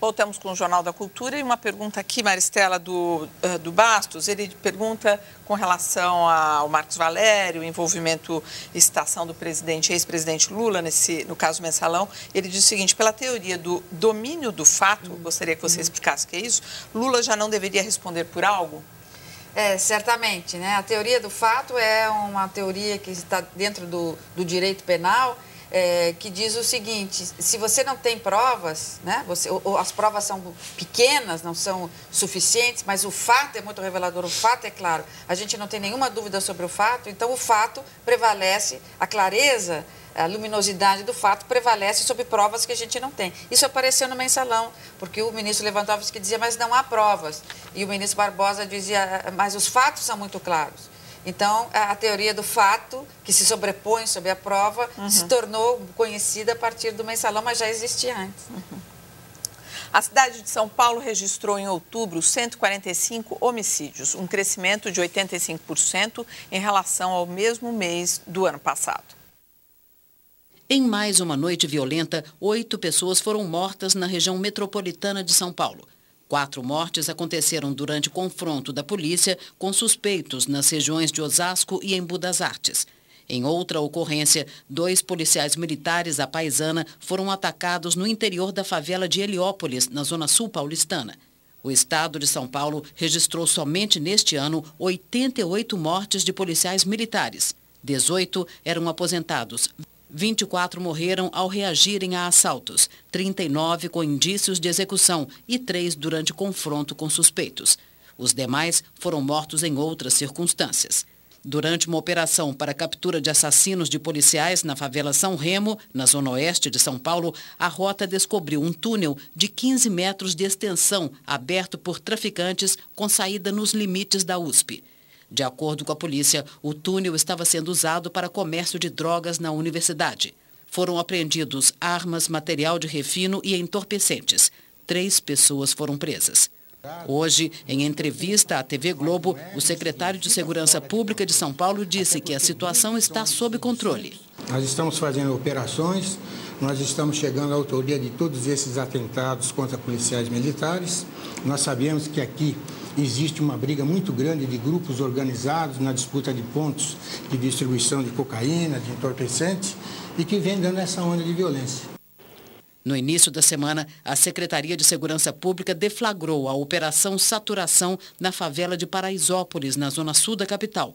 Voltamos com o Jornal da Cultura e uma pergunta aqui, Maristela, do Bastos. Ele pergunta com relação ao Marcos Valério, o envolvimento e citação do ex-presidente Lula, no caso Mensalão. Ele diz o seguinte: pela teoria do domínio do fato, gostaria que você explicasse o que é isso, Lula já não deveria responder por algo? Certamente, né? A teoria do fato é uma teoria que está dentro do direito penal, que diz o seguinte: se você não tem provas, né, as provas são pequenas, não são suficientes, mas o fato é muito revelador, o fato é claro, a gente não tem nenhuma dúvida sobre o fato, então o fato prevalece, a clareza, a luminosidade do fato prevalece sobre provas que a gente não tem. Isso apareceu no Mensalão, porque o ministro Lewandowski dizia, mas não há provas, e o ministro Barbosa dizia, mas os fatos são muito claros. Então, a teoria do fato, que se sobrepõe sobre a prova, se tornou conhecida a partir do Mensalão, mas já existia antes. A cidade de São Paulo registrou em outubro 145 homicídios, um crescimento de 85% em relação ao mesmo mês do ano passado. Em mais uma noite violenta, 8 pessoas foram mortas na região metropolitana de São Paulo. 4 mortes aconteceram durante confronto da polícia com suspeitos nas regiões de Osasco e Embu das Artes. Em outra ocorrência, 2 policiais militares à paisana foram atacados no interior da favela de Heliópolis, na zona sul paulistana. O estado de São Paulo registrou somente neste ano 88 mortes de policiais militares. 18 eram aposentados. 24 morreram ao reagirem a assaltos, 39 com indícios de execução e 3 durante confronto com suspeitos. Os demais foram mortos em outras circunstâncias. Durante uma operação para a captura de assassinos de policiais na favela São Remo, na zona oeste de São Paulo, a rota descobriu um túnel de 15 metros de extensão aberto por traficantes com saída nos limites da USP. De acordo com a polícia, o túnel estava sendo usado para comércio de drogas na universidade. Foram apreendidos armas, material de refino e entorpecentes. 3 pessoas foram presas. Hoje, em entrevista à TV Globo, o secretário de Segurança Pública de São Paulo disse que a situação está sob controle. Nós estamos fazendo operações, nós estamos chegando à autoria de todos esses atentados contra policiais militares. Nós sabemos que aqui existe uma briga muito grande de grupos organizados na disputa de pontos de distribuição de cocaína, de entorpecentes, e que vem dando essa onda de violência. No início da semana, a Secretaria de Segurança Pública deflagrou a Operação Saturação na favela de Paraisópolis, na zona sul da capital.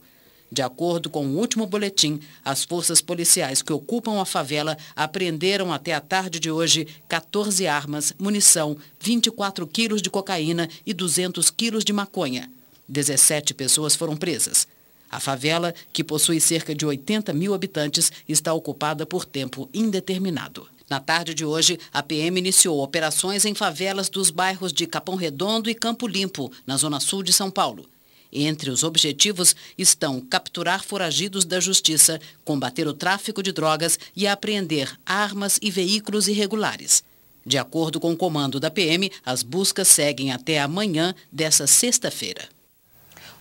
De acordo com o último boletim, as forças policiais que ocupam a favela apreenderam até a tarde de hoje 14 armas, munição, 24 quilos de cocaína e 200 quilos de maconha. 17 pessoas foram presas. A favela, que possui cerca de 80 mil habitantes, está ocupada por tempo indeterminado. Na tarde de hoje, a PM iniciou operações em favelas dos bairros de Capão Redondo e Campo Limpo, na zona sul de São Paulo. Entre os objetivos estão capturar foragidos da justiça, combater o tráfico de drogas e apreender armas e veículos irregulares. De acordo com o comando da PM, as buscas seguem até amanhã dessa sexta-feira.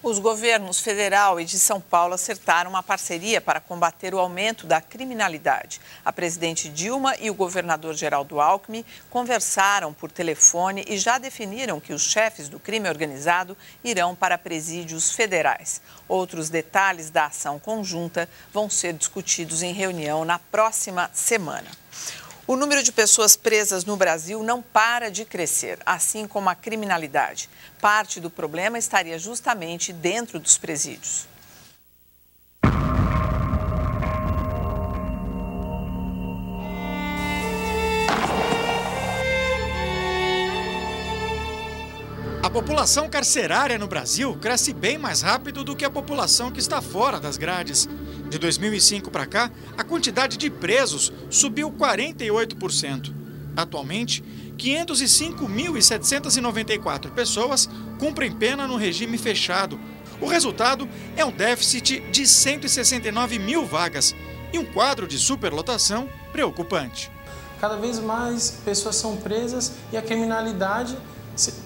Os governos federal e de São Paulo acertaram uma parceria para combater o aumento da criminalidade. A presidente Dilma e o governador Geraldo Alckmin conversaram por telefone e já definiram que os chefes do crime organizado irão para presídios federais. Outros detalhes da ação conjunta vão ser discutidos em reunião na próxima semana. O número de pessoas presas no Brasil não para de crescer, assim como a criminalidade. Parte do problema estaria justamente dentro dos presídios. A população carcerária no Brasil cresce bem mais rápido do que a população que está fora das grades. De 2005 para cá, a quantidade de presos subiu 48%. Atualmente, 505.794 pessoas cumprem pena no regime fechado. O resultado é um déficit de 169 mil vagas e um quadro de superlotação preocupante. Cada vez mais pessoas são presas e a criminalidade,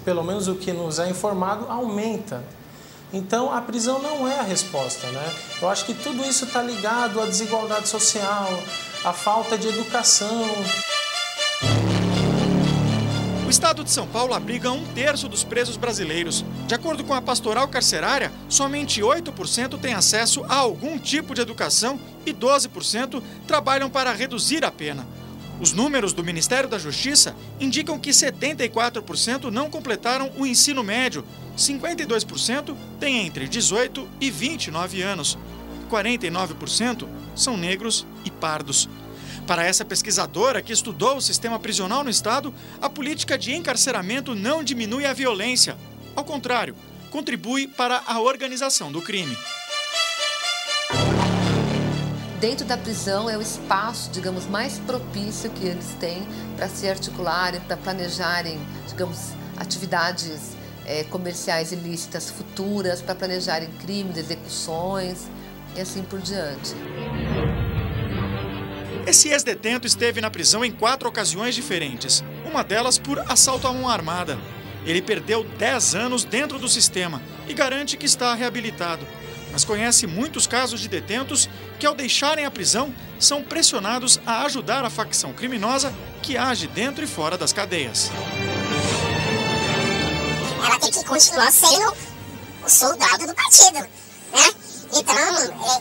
pelo menos o que nos é informado, aumenta. Então, a prisão não é a resposta, né? Eu acho que tudo isso está ligado à desigualdade social, à falta de educação. O estado de São Paulo abriga 1/3 dos presos brasileiros. De acordo com a Pastoral Carcerária, somente 8% têm acesso a algum tipo de educação e 12% trabalham para reduzir a pena. Os números do Ministério da Justiça indicam que 74% não completaram o ensino médio, 52% têm entre 18 e 29 anos, 49% são negros e pardos. Para essa pesquisadora que estudou o sistema prisional no estado, a política de encarceramento não diminui a violência. Ao contrário, contribui para a organização do crime. Dentro da prisão é o espaço, digamos, mais propício que eles têm para se articularem, para planejarem, digamos, atividades comerciais ilícitas futuras, para planejarem crimes, execuções e assim por diante. Esse ex-detento esteve na prisão em 4 ocasiões diferentes, uma delas por assalto à mão armada. Ele perdeu 10 anos dentro do sistema e garante que está reabilitado. Mas conhece muitos casos de detentos que, ao deixarem a prisão, são pressionados a ajudar a facção criminosa que age dentro e fora das cadeias. Ela tem que continuar sendo o soldado do partido, né? Então,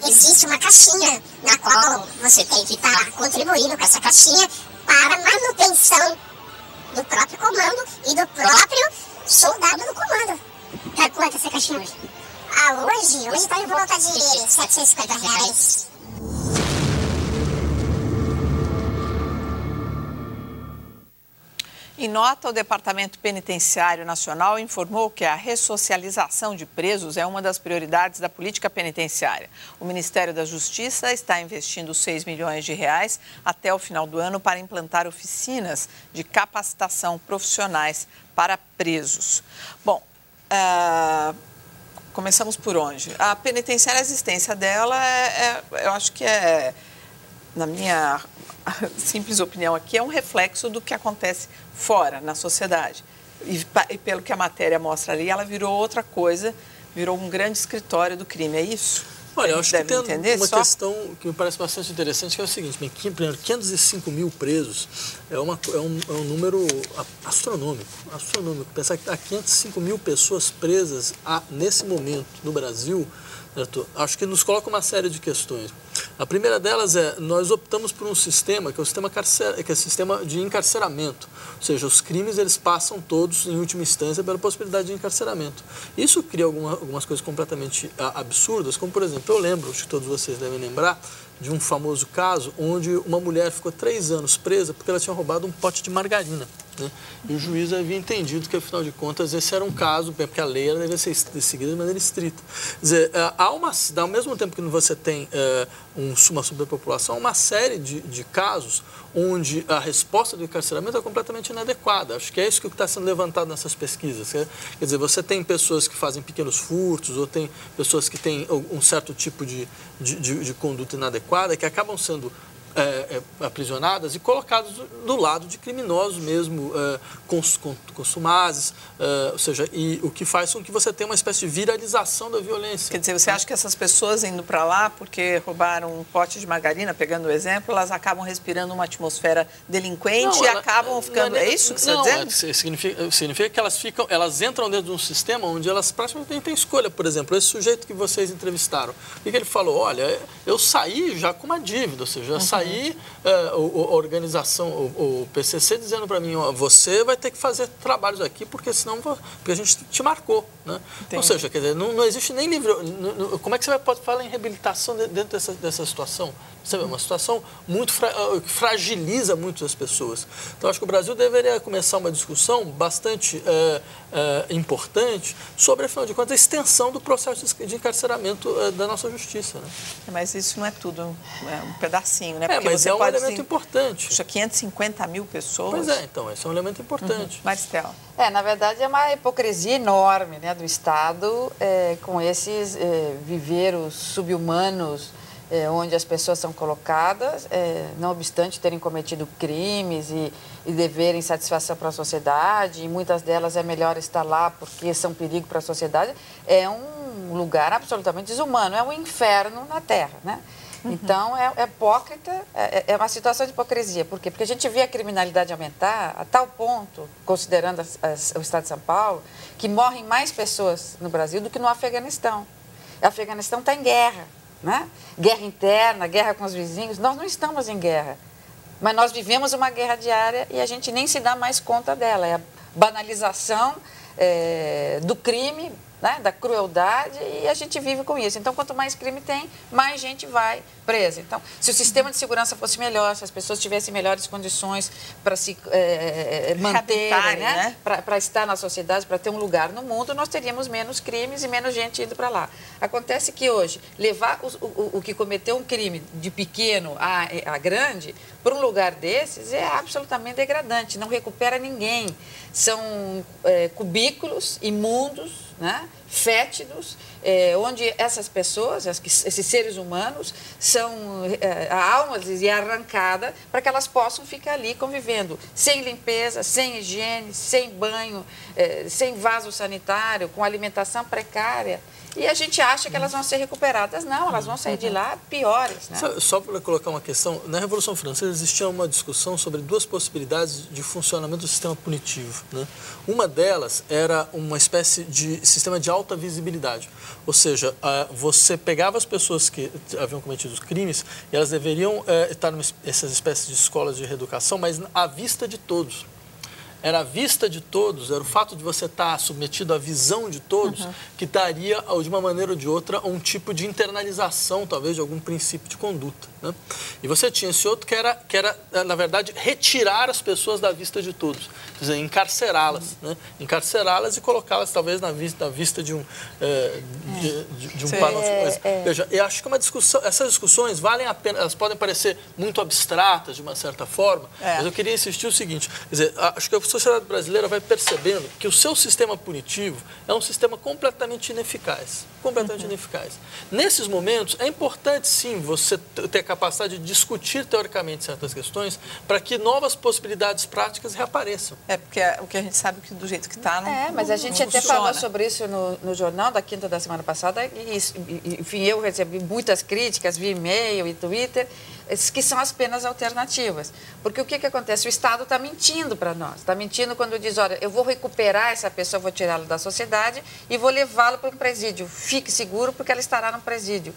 existe uma caixinha na qual você tem que estar contribuindo com essa caixinha para a manutenção do próprio comando e do próprio soldado do comando. Tá quanto essa caixinha hoje? Hoje está em volta de R$750. Em nota, o Departamento Penitenciário Nacional informou que a ressocialização de presos é uma das prioridades da política penitenciária. O Ministério da Justiça está investindo R$6 milhões até o final do ano para implantar oficinas de capacitação profissionais para presos. Bom, começamos por onde? A penitenciária, a existência dela, eu acho que na minha simples opinião aqui, é um reflexo do que acontece fora, na sociedade. E pelo que a matéria mostra ali, ela virou outra coisa, virou um grande escritório do crime, é isso? Olha, eu acho que tem uma questão que me parece bastante interessante, que é o seguinte: primeiro, 505 mil presos é um número astronômico. Pensar que há 505 mil pessoas presas nesse momento no Brasil, acho que nos coloca uma série de questões. A primeira delas nós optamos por um sistema que é o sistema de encarceramento, ou seja, os crimes eles passam todos, em última instância, pela possibilidade de encarceramento. Isso cria algumas coisas completamente absurdas, como, por exemplo, eu lembro, acho que todos vocês devem lembrar, de um famoso caso onde uma mulher ficou 3 anos presa porque ela tinha roubado um pote de margarina, né? E o juiz havia entendido que, afinal de contas, esse era um caso, porque a lei devia ser seguida de maneira estrita. Quer dizer, ao mesmo tempo que você tem uma superpopulação, há uma série de casos onde a resposta do encarceramento é completamente inadequada. Acho que é isso que está sendo levantado nessas pesquisas. Quer dizer, você tem pessoas que fazem pequenos furtos, ou tem pessoas que têm um certo tipo de conduta inadequada, que acabam sendo aprisionadas e colocadas do lado de criminosos mesmo, consumazes, ou seja, e o que faz com que você tenha uma espécie de viralização da violência. Quer dizer, você acha que essas pessoas indo para lá porque roubaram um pote de margarina, pegando o exemplo, elas acabam respirando uma atmosfera delinquente e acabam ficando... É isso que você está dizendo? Significa que elas entram dentro de um sistema onde elas praticamente não têm escolha. Por exemplo, esse sujeito que vocês entrevistaram, o que ele falou? Olha, eu saí já com uma dívida, ou seja, eu saí a organização, o PCC dizendo para mim, ó, você vai ter que fazer trabalhos aqui porque senão porque a gente te marcou, né? Ou seja, quer dizer, não existe nem livre. Como é que você pode falar em reabilitação dentro dessa situação? Sabe, uma situação que fragiliza muito as pessoas. Então, acho que o Brasil deveria começar uma discussão bastante importante sobre, afinal de contas, a extensão do processo de encarceramento da nossa justiça, né? Mas isso não é tudo, é um pedacinho, né? Porque mas você um elemento importante. Puxa, 550 mil pessoas. Pois é, então, esse é um elemento importante. Maristela. Na verdade, é uma hipocrisia enorme, né, do Estado com esses viveiros subhumanos onde as pessoas são colocadas, não obstante terem cometido crimes e deverem satisfação para a sociedade, e muitas delas é melhor estar lá porque são perigo para a sociedade. É um lugar absolutamente desumano, é um inferno na Terra, né? Então, é hipócrita, é uma situação de hipocrisia. Por quê? Porque a gente vê a criminalidade aumentar a tal ponto, considerando o estado de São Paulo, que morrem mais pessoas no Brasil do que no Afeganistão. O Afeganistão está em guerra, né? Guerra interna, guerra com os vizinhos. Nós não estamos em guerra, mas nós vivemos uma guerra diária e a gente nem se dá mais conta dela. É a banalização do crime, né, da crueldade, e a gente vive com isso. Então, quanto mais crime tem, mais gente vai presa. Então, se o sistema de segurança fosse melhor, se as pessoas tivessem melhores condições para se manterem, né? Para estar na sociedade, para ter um lugar no mundo, nós teríamos menos crimes e menos gente indo para lá. Acontece que hoje, levar o que cometeu um crime de pequeno a grande para um lugar desses é absolutamente degradante, não recupera ninguém. São cubículos imundos, né? Fétidos, onde essas pessoas, esses seres humanos, a alma é arrancada para que elas possam ficar ali convivendo sem limpeza, sem higiene, sem banho, sem vaso sanitário, com alimentação precária. E a gente acha que elas vão ser recuperadas. Não, elas vão sair de lá piores. Né? Só para colocar uma questão, na Revolução Francesa existia uma discussão sobre duas possibilidades de funcionamento do sistema punitivo. Né? Uma delas era uma espécie de sistema de alta visibilidade. Ou seja, você pegava as pessoas que haviam cometido os crimes e elas deveriam estar nessas espécies de escolas de reeducação, mas à vista de todos. Era a vista de todos, era o fato de você estar submetido à visão de todos que daria, de uma maneira ou de outra, um tipo de internalização, talvez, de algum princípio de conduta. Né? E você tinha esse outro que era, na verdade, retirar as pessoas da vista de todos, quer dizer, encarcerá-las. Né? Encarcerá-las e colocá-las, talvez, na vista de um painel. Veja, eu acho que essas discussões valem a pena, elas podem parecer muito abstratas, de uma certa forma, mas eu queria insistir o seguinte, quer dizer, acho que a sociedade brasileira vai percebendo que o seu sistema punitivo é um sistema completamente ineficaz. Completamente ineficaz. Nesses momentos, é importante, sim, você ter a capacidade de discutir teoricamente certas questões para que novas possibilidades práticas reapareçam. Porque o que a gente sabe que do jeito que está não mas a gente até falou sobre isso no jornal da quinta da semana passada e enfim, eu recebi muitas críticas via e-mail e Twitter, que são as penas alternativas. Porque o que acontece? O Estado está mentindo para nós. Está mentindo quando diz, olha, eu vou recuperar essa pessoa, vou tirá-la da sociedade e vou levá-la para um presídio. Fique seguro porque ela estará no presídio.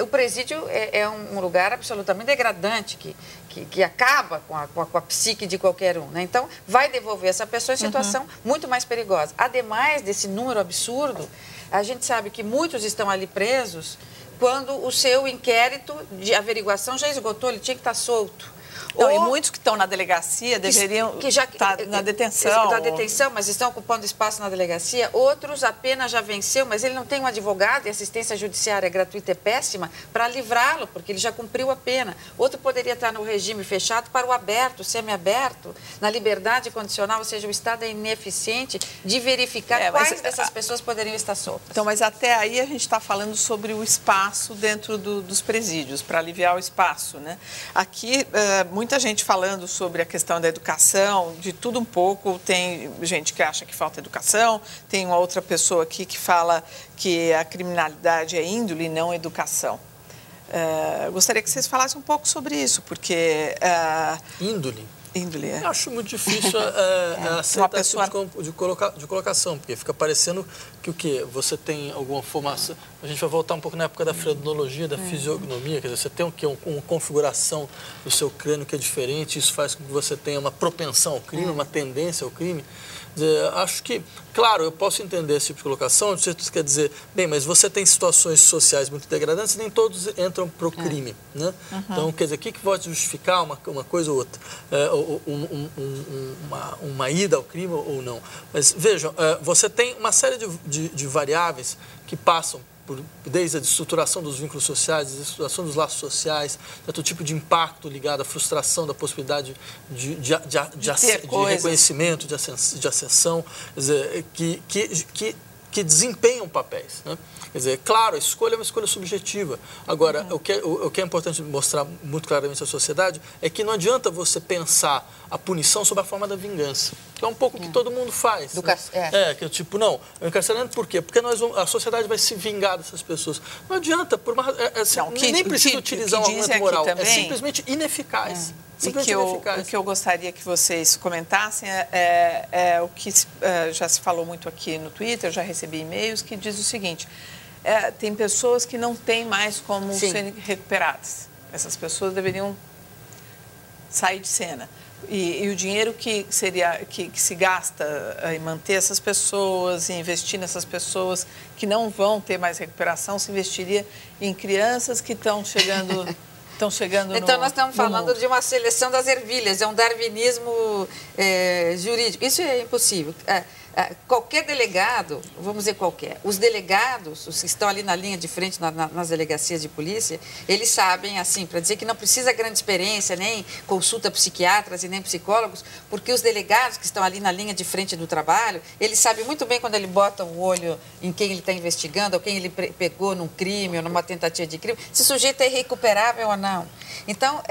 O presídio é um lugar absolutamente degradante, que acaba com a psique de qualquer um. Né? Então, vai devolver essa pessoa em situação muito mais perigosa. Ademais desse número absurdo, a gente sabe que muitos estão ali presos quando o seu inquérito de averiguação já esgotou, ele tinha que estar solto. Não, e muitos que estão na delegacia deveriam estar na detenção. Na detenção, mas estão ocupando espaço na delegacia. Outros, a pena já venceu, mas ele não tem um advogado e assistência judiciária gratuita é péssima para livrá-lo, porque ele já cumpriu a pena. Outro poderia estar no regime fechado para o aberto, semiaberto, na liberdade condicional, ou seja, o Estado é ineficiente de verificar quais dessas pessoas poderiam estar soltas. Então, mas até aí a gente está falando sobre o espaço dentro dos presídios, para aliviar o espaço, né? Aqui, muita gente falando sobre a questão da educação, de tudo um pouco. Tem gente que acha que falta educação, tem uma outra pessoa aqui que fala que a criminalidade é índole e não educação. Gostaria que vocês falassem um pouco sobre isso, porque... Índole? Índole, Eu acho muito difícil uma pessoa de colocação, porque fica parecendo que o quê? Você tem alguma formação... A gente vai voltar um pouco na época da frenologia, da fisiognomia, quer dizer, você tem o quê? Uma configuração do seu crânio que é diferente, isso faz com que você tenha uma propensão ao crime, uma tendência ao crime. Acho que, claro, eu posso entender esse tipo de colocação, isso quer dizer, bem, mas você tem situações sociais muito degradantes e nem todos entram para o crime, né? Então, quer dizer, o que pode justificar uma coisa ou outra? Uma ida ao crime ou não? Mas, vejam, você tem uma série de variáveis que passam desde a estruturação dos vínculos sociais, a estruturação dos laços sociais, certo tipo de impacto ligado à frustração da possibilidade de reconhecimento, de ascensão, quer dizer, que que desempenham papéis, né? Quer dizer, claro, a escolha é uma escolha subjetiva. Agora, o que é importante mostrar muito claramente à sociedade é que não adianta você pensar a punição sob a forma da vingança, que é um pouco o que todo mundo faz. Né? Que é tipo, não, o encarceramento por quê? Porque a sociedade vai se vingar dessas pessoas. Não adianta, nem precisa utilizar um argumento moral, também, é simplesmente ineficaz. O que eu gostaria que vocês comentassem é o que já se falou muito aqui no Twitter, eu já recebi e-mails que diz o seguinte, tem pessoas que não têm mais como serem recuperadas. Essas pessoas deveriam sair de cena. E o dinheiro que se gasta em manter essas pessoas, em investir nessas pessoas que não vão ter mais recuperação, se investiria em crianças que estão chegando... Então, nós estamos falando de uma seleção das ervilhas, é um darwinismo jurídico. Isso é impossível. Qualquer delegado, vamos dizer qualquer, os delegados, os que estão ali na linha de frente nas delegacias de polícia, eles sabem, assim, para dizer que não precisa grande experiência, nem consulta psiquiatras e nem psicólogos, porque os delegados que estão ali na linha de frente do trabalho, eles sabem muito bem quando ele bota o olho em quem ele está investigando, ou quem ele pegou num crime ou numa tentativa de crime, se o sujeito é irrecuperável ou não. Então,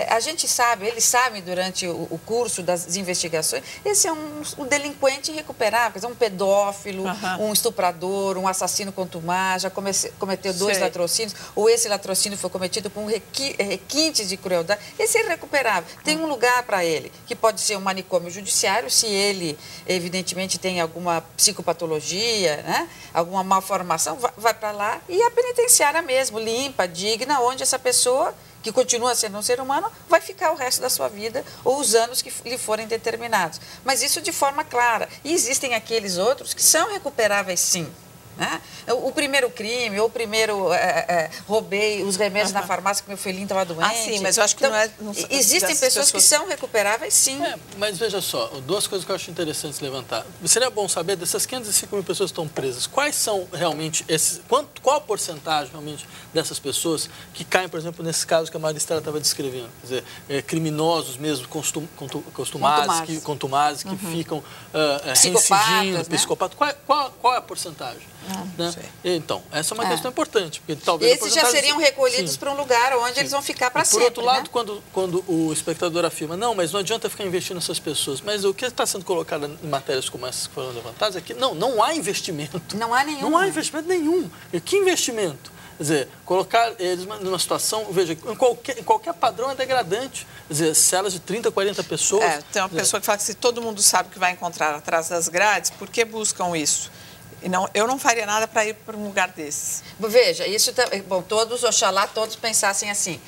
a gente sabe, eles sabem durante o curso das investigações, esse é um delinquente irrecuperável. Um pedófilo, um estuprador, um assassino contumaz, já cometeu 2 latrocínios, ou esse latrocínio foi cometido com requintes de crueldade, esse é irrecuperável. Tem um lugar para ele, que pode ser um manicômio judiciário, se ele, evidentemente, tem alguma psicopatologia, né? Alguma malformação, vai para lá, e a penitenciária mesmo, limpa, digna, onde essa pessoa, que continua sendo um ser humano, vai ficar o resto da sua vida ou os anos que lhe forem determinados. Mas isso de forma clara. E existem aqueles outros que são recuperáveis, sim. Né? O primeiro crime, ou o primeiro roubei os remédios na farmácia que meu filhinho estava doente. Sim, mas eu acho que então, existem pessoas que são recuperáveis, sim. Mas veja só, 2 coisas que eu acho interessantes levantar. Seria bom saber, dessas 505 mil pessoas que estão presas, quais são realmente qual a porcentagem realmente dessas pessoas que caem, por exemplo, nesse caso que a Maristela estava descrevendo? Quer dizer, criminosos mesmo, contumazes, que ficam reincidindo, psicopatas. Qual é a porcentagem? Né? Então, essa é uma questão importante. Porque talvez esses já seriam recolhidos para um lugar onde eles vão ficar para sempre. Por outro lado, quando o espectador afirma, não, mas não adianta ficar investindo nessas pessoas. Mas o que está sendo colocado em matérias como essas que foram levantadas é que não há investimento. Não há nenhum. Não há investimento nenhum. E que investimento? Quer dizer, colocar eles numa situação, veja, em qualquer padrão é degradante. Quer dizer, celas de 30, 40 pessoas. Tem uma pessoa que fala que se todo mundo sabe que vai encontrar atrás das grades, por que buscam isso? Eu não faria nada para ir para um lugar desses. Veja, isso, bom, oxalá todos pensassem assim.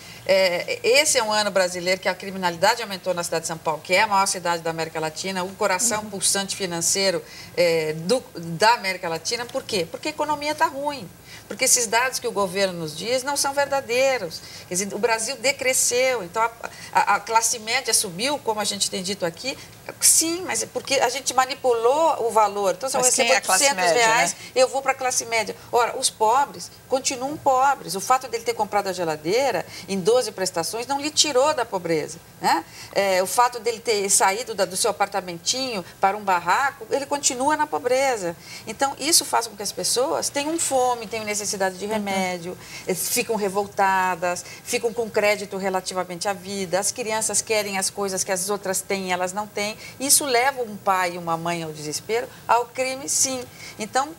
Esse é um ano brasileiro que a criminalidade aumentou na cidade de São Paulo, que é a maior cidade da América Latina, o coração pulsante financeiro da América Latina. Por quê? Porque a economia está ruim. Porque esses dados que o governo nos diz não são verdadeiros. Quer dizer, o Brasil decresceu, então a classe média subiu, como a gente tem dito aqui. Sim, mas é porque a gente manipulou o valor. Então, se eu recebo R$800, né? Eu vou para a classe média. Ora, os pobres continuam pobres. O fato dele ter comprado a geladeira em 12 prestações não lhe tirou da pobreza. Né? O fato dele ter saído do seu apartamentinho para um barraco, ele continua na pobreza. Então, isso faz com que as pessoas tenham fome, tenham necessidade de remédio, ficam revoltadas, ficam com crédito relativamente à vida. As crianças querem as coisas que as outras têm e elas não têm. Isso leva um pai e uma mãe ao desespero, ao crime, sim. Então,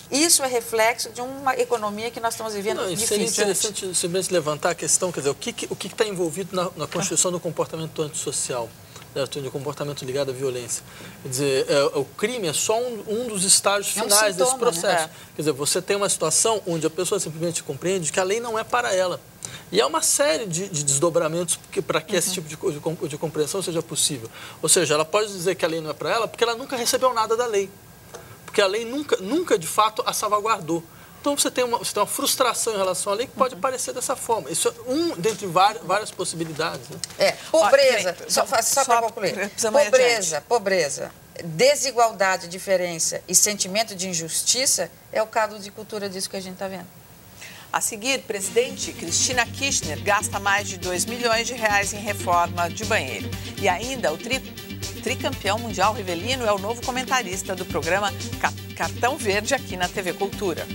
isso é reflexo de uma economia que nós estamos vivendo difícil. Seria interessante simplesmente levantar a questão, quer dizer, o que está envolvido na construção do comportamento antissocial, do comportamento ligado à violência. Quer dizer, o crime é só um dos estágios finais desse processo. Né? Quer dizer, você tem uma situação onde a pessoa simplesmente compreende que a lei não é para ela. E há uma série de desdobramentos para que esse tipo de compreensão seja possível. Ou seja, ela pode dizer que a lei não é para ela porque ela nunca recebeu nada da lei. Porque a lei nunca de fato, a salvaguardou. Então, você tem uma frustração em relação à lei que pode parecer dessa forma. Isso é dentre várias possibilidades. Né? Pobreza, só para concluir. Pobreza, desigualdade, diferença e sentimento de injustiça é o caldo de cultura disso que a gente está vendo. A seguir, presidente Cristina Kirchner gasta mais de R$2 milhões em reforma de banheiro. E ainda o tricampeão mundial Rivelino é o novo comentarista do programa Cartão Verde aqui na TV Cultura.